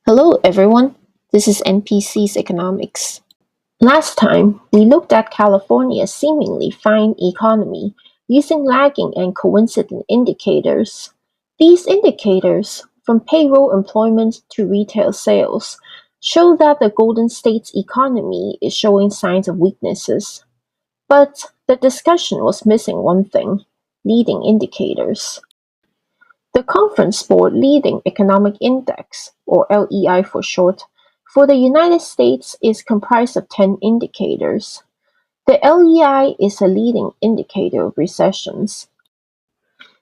Hello everyone, this is NPC's Economics. Last time, we looked at California's seemingly fine economy using lagging and coincident indicators. These indicators, from payroll employment to retail sales, show that the Golden State's economy is showing signs of weaknesses. But the discussion was missing one thing: leading indicators. The Conference Board Leading Economic Index, or LEI for short, for the United States is comprised of 10 indicators. The LEI is a leading indicator of recessions.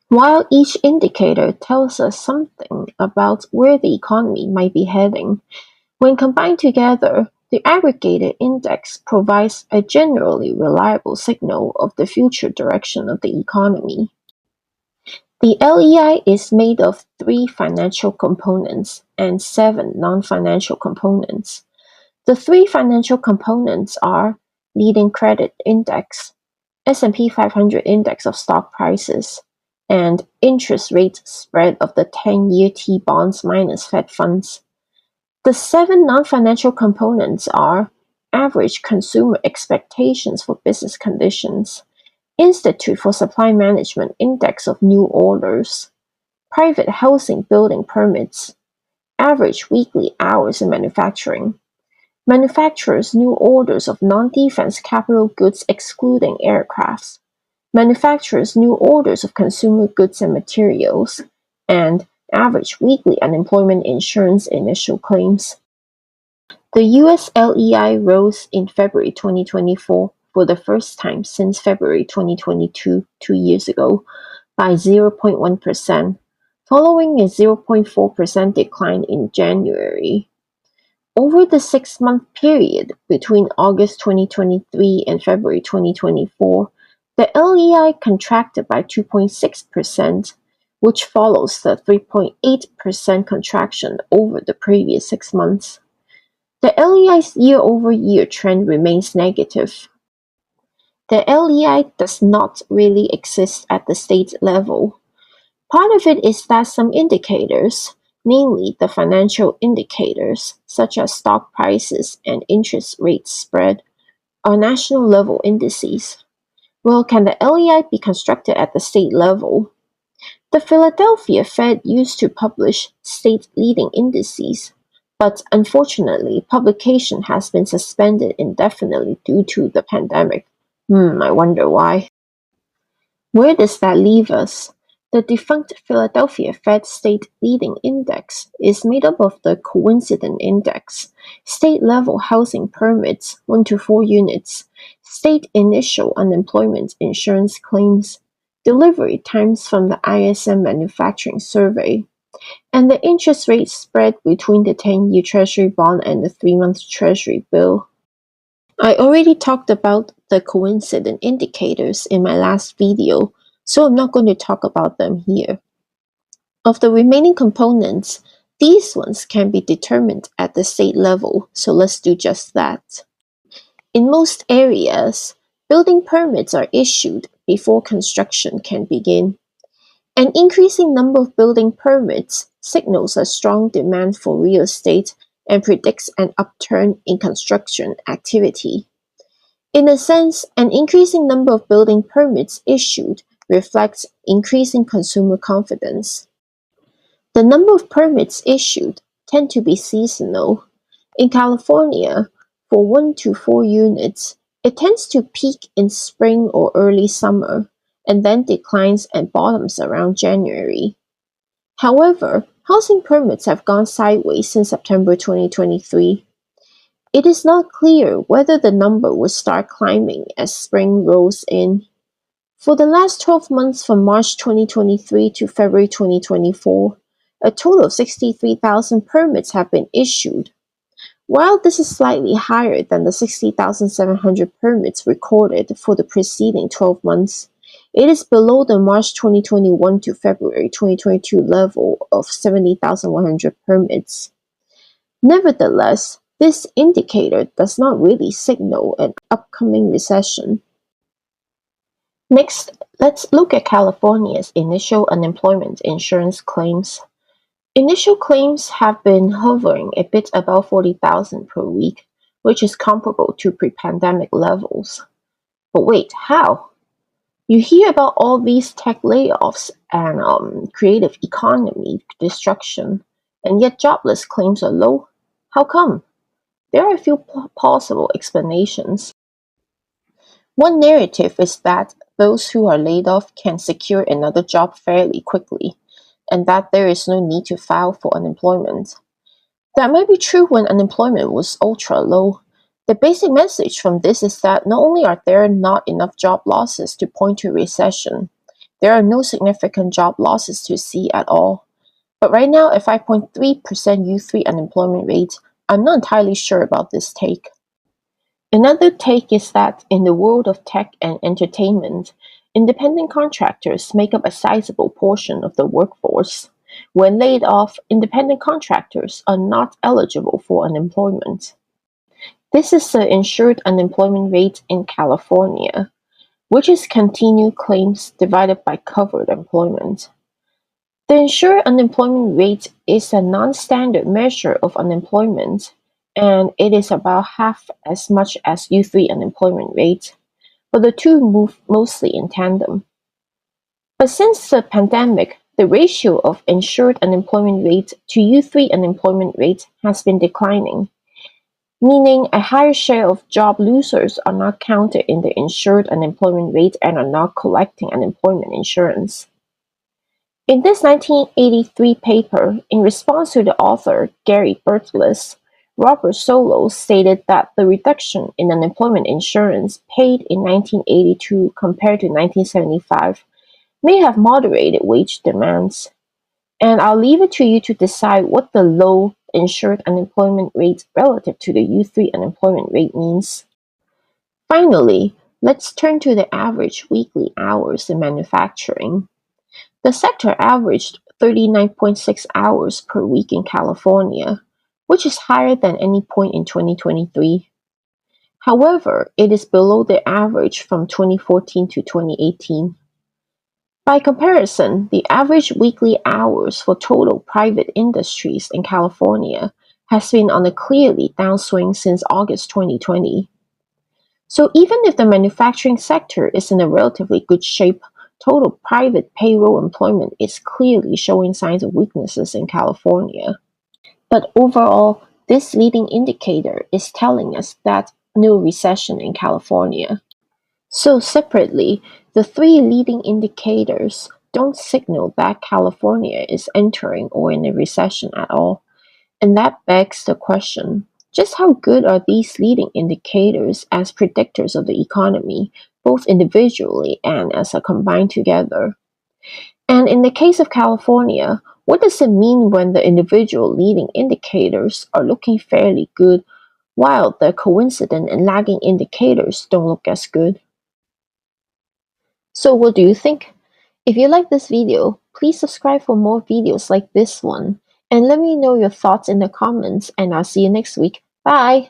While each indicator tells us something about where the economy might be heading, when combined together, the aggregated index provides a generally reliable signal of the future direction of the economy. The LEI is made of 3 financial components and 7 non-financial components. The 3 financial components are leading credit index, S&P 500 index of stock prices, and interest rate spread of the 10-year T-bonds minus Fed funds. The 7 non-financial components are average consumer expectations for business conditions, Institute for Supply Management Index of New Orders, Private Housing Building Permits, Average Weekly Hours in Manufacturing, Manufacturers' New Orders of Non-Defense Capital Goods excluding aircrafts, Manufacturers' New Orders of Consumer Goods and Materials, and Average Weekly Unemployment Insurance Initial Claims. The US LEI rose in February 2024 for the first time since February 2022, 2 years ago, by 0.1%, following a 0.4% decline in January. Over the 6-month period between August 2023 and February 2024, the LEI contracted by 2.6%, which follows the 3.8% contraction over the previous 6 months. The LEI's year-over-year trend remains negative. The LEI does not really exist at the state level. Part of it is that some indicators, namely the financial indicators, such as stock prices and interest rate spread, are national level indices. Well, can the LEI be constructed at the state level? The Philadelphia Fed used to publish state leading indices, but unfortunately, publication has been suspended indefinitely due to the pandemic. I wonder why. Where does that leave us? The defunct Philadelphia Fed State Leading Index is made up of the Coincident Index, state-level housing permits 1 to 4 units, state initial unemployment insurance claims, delivery times from the ISM Manufacturing Survey, and the interest rate spread between the 10-year Treasury bond and the 3-month Treasury bill. I already talked about the coincident indicators in my last video, so I'm not going to talk about them here. Of the remaining components, these ones can be determined at the state level, so let's do just that. In most areas, building permits are issued before construction can begin. An increasing number of building permits signals a strong demand for real estate and predicts an upturn in construction activity. In a sense, an increasing number of building permits issued reflects increasing consumer confidence. The number of permits issued tend to be seasonal. In California, for 1 to 4 units, it tends to peak in spring or early summer, and then declines and bottoms around January. However, housing permits have gone sideways since September 2023. It is not clear whether the number will start climbing as spring rolls in. For the last 12 months from March 2023 to February 2024, a total of 63,000 permits have been issued. While this is slightly higher than the 60,700 permits recorded for the preceding 12 months, it is below the March 2021 to February 2022 level of 70,100 permits. Nevertheless, this indicator does not really signal an upcoming recession. Next, let's look at California's initial unemployment insurance claims. Initial claims have been hovering a bit above 40,000 per week, which is comparable to pre-pandemic levels. But wait, how? You hear about all these tech layoffs and creative economy destruction, and yet jobless claims are low. How come? There are a few plausible explanations. One narrative is that those who are laid off can secure another job fairly quickly, and that there is no need to file for unemployment. That might be true when unemployment was ultra low. The basic message from this is that not only are there not enough job losses to point to recession, there are no significant job losses to see at all. But right now, at 5.3% U3 unemployment rate, I'm not entirely sure about this take. Another take is that in the world of tech and entertainment, independent contractors make up a sizable portion of the workforce. When laid off, independent contractors are not eligible for unemployment. This is the insured unemployment rate in California, which is continued claims divided by covered employment. The insured unemployment rate is a non-standard measure of unemployment, and it is about half as much as U3 unemployment rate, but the two move mostly in tandem. But since the pandemic, the ratio of insured unemployment rate to U3 unemployment rate has been declining, meaning a higher share of job losers are not counted in the insured unemployment rate and are not collecting unemployment insurance. In this 1983 paper, in response to the author Gary Burtles, Robert Solow stated that the reduction in unemployment insurance paid in 1982 compared to 1975 may have moderated wage demands. And I'll leave it to you to decide what the low insured unemployment rate relative to the U3 unemployment rate means. Finally, let's turn to the average weekly hours in manufacturing. The sector averaged 39.6 hours per week in California, which is higher than any point in 2023. However, it is below the average from 2014 to 2018. By comparison, the average weekly hours for total private industries in California has been on a clearly downswing since August 2020. So even if the manufacturing sector is in a relatively good shape, total private payroll employment is clearly showing signs of weaknesses in California. But overall, this leading indicator is telling us that no recession in California. So separately, the three leading indicators don't signal that California is entering or in a recession at all. And that begs the question, just how good are these leading indicators as predictors of the economy, both individually and as a combined together? And in the case of California, what does it mean when the individual leading indicators are looking fairly good, while the coincident and lagging indicators don't look as good? So what do you think? If you like this video, please subscribe for more videos like this one, and let me know your thoughts in the comments, and I'll see you next week. Bye!